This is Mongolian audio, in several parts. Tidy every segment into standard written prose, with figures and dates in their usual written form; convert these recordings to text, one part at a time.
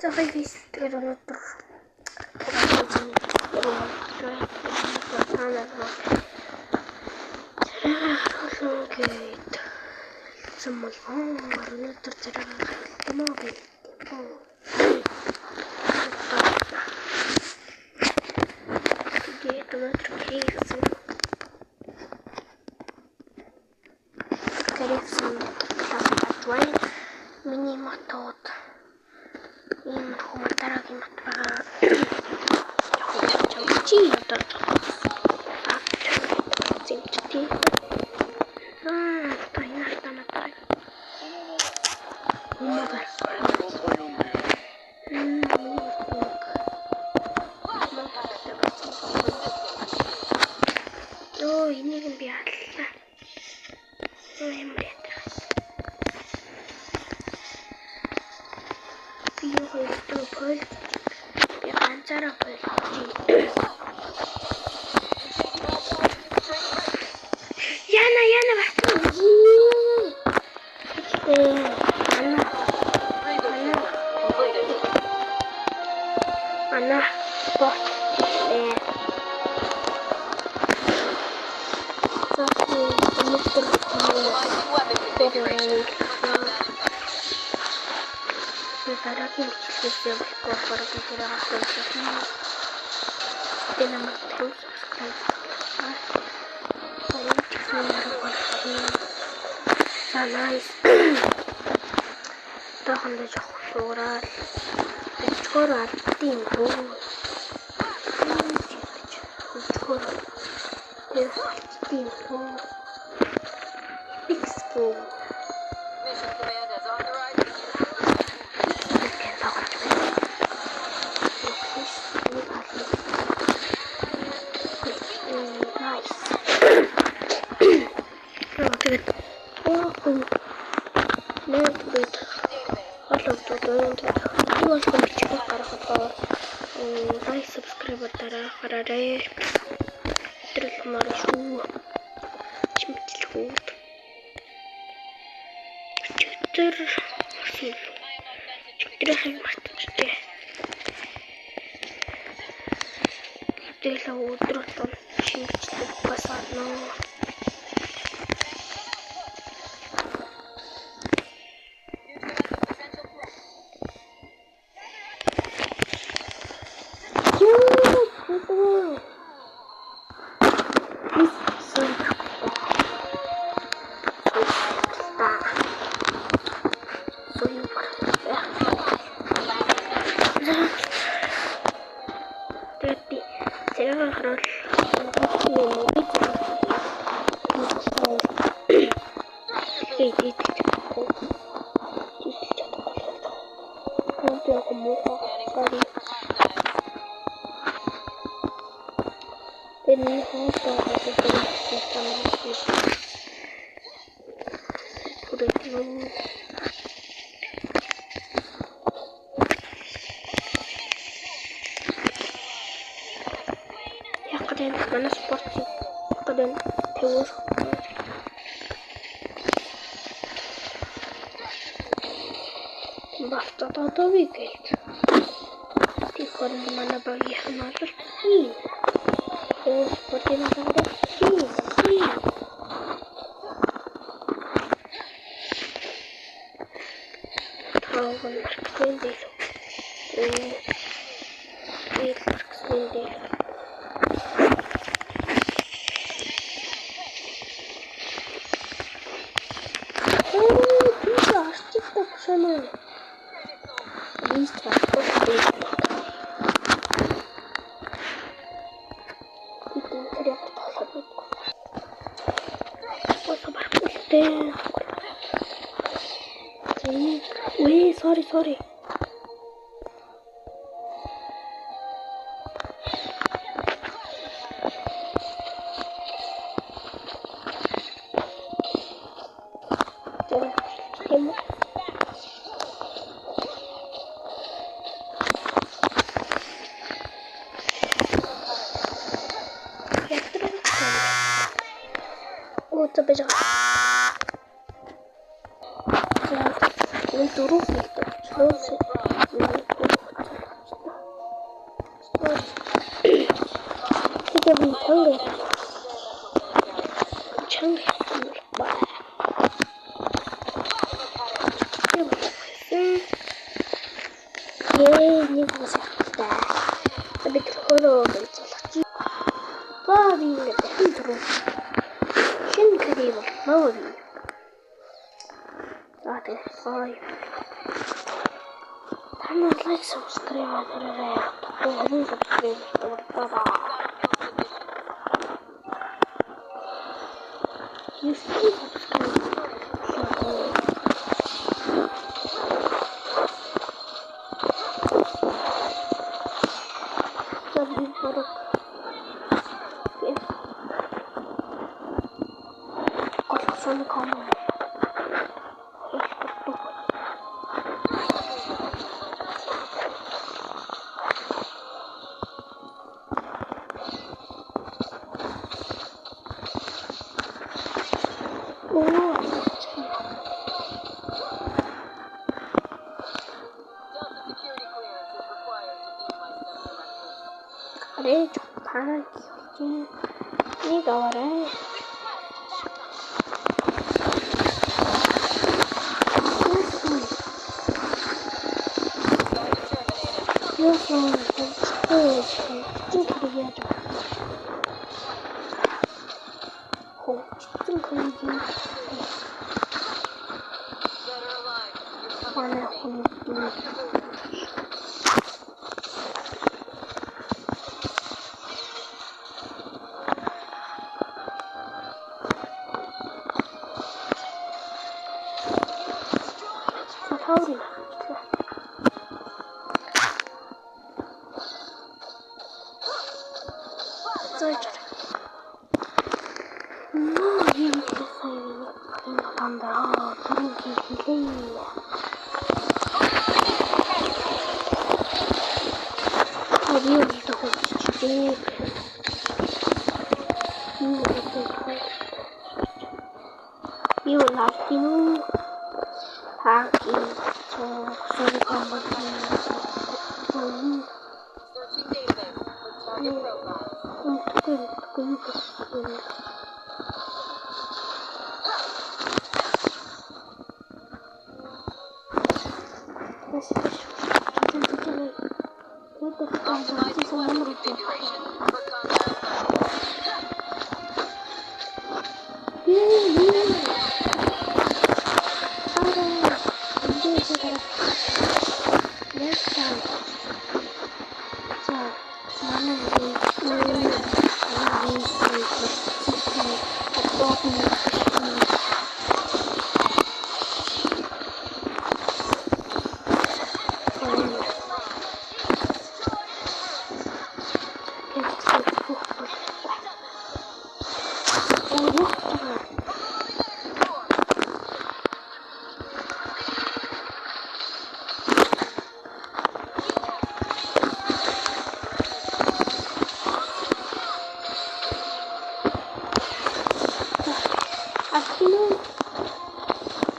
За guys, тэгээд өнөөдөр өнөөдөр зэрэг хамаагүй миний матод ийм дараагийн мат байгаа. Чи одоо зэмчти. Тайнартанаа. Оо, энийг би аллаа. Юм байтаас. Би өөрөө пол би ганцаараа пол. Яна бахтаа. Анна бот. Дараагийн хэсгээс болохоор би хасуулсан. Тэнэмэг subscribe. Nice. Тохондоо жоохон суурал. Өчгөр ардын рүү. Өчгөр. Ардын рүү. Пиксбо. Mission command is authorized. Like subscribe дараагараарай. Өдрөл маршруу. Чимтлгүүд. Өдөр асуул. Өдрийн мартчихжээ. Өдрөл өдрөл чимтлэг басаано. Mana sport sih kadang tewas basta tato weekend di koran mana bagi hamalar oh seperti mana ada tahu kan marketing dulu marketing dulu sorry. Untuk beja. Ini turun gitu. Terus нэг устай. Бид хөрөө болчихлоо. Баа би ингээд хинтруу. Шинэ кадив мод. Заатэ сой. Танаа лайк subscribe хийгээрэй. Төгөөний subscribe дуртаа. You see subscribe. Коллекционный канал. Аре, чупан, киоти, не говори. Я сам You like you hacking so Searching database for target profiles. Optimizing weapon configuration for combat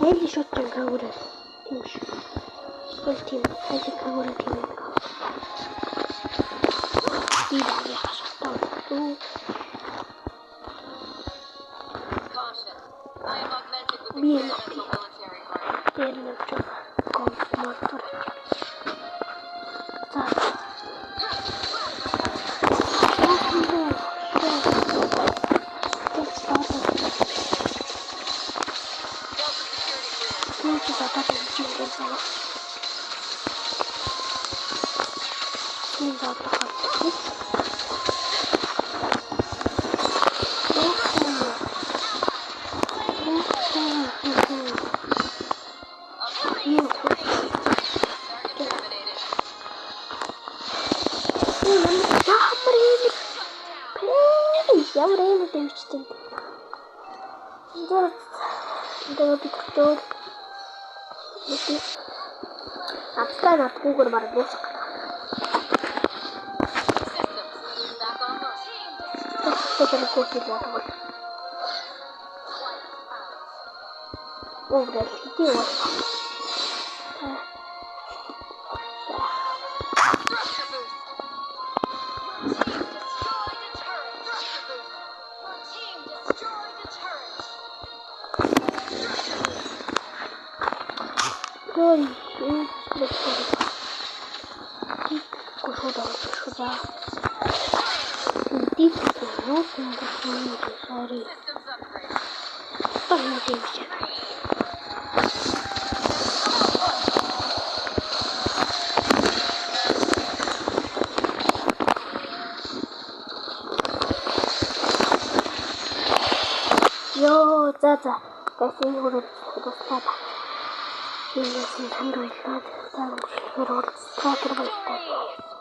Ele shotgun kagura. Ultim, hadi kagura team. Tidak ya, shotgun tu. Caution. I am augmented with Bien, experimental military hardware. Tiene coba motor. Отстань от Google Барбоса. Что-то на кофе для того. О, блядь, иди вот. Ой, За. Дий нөө sorry. Systems upgrade. Тань дийч. Йоо, за. Гасийн хүрээд дуслаа. Иймээс танд баярлалаа. Танд хүрээд баярлалаа.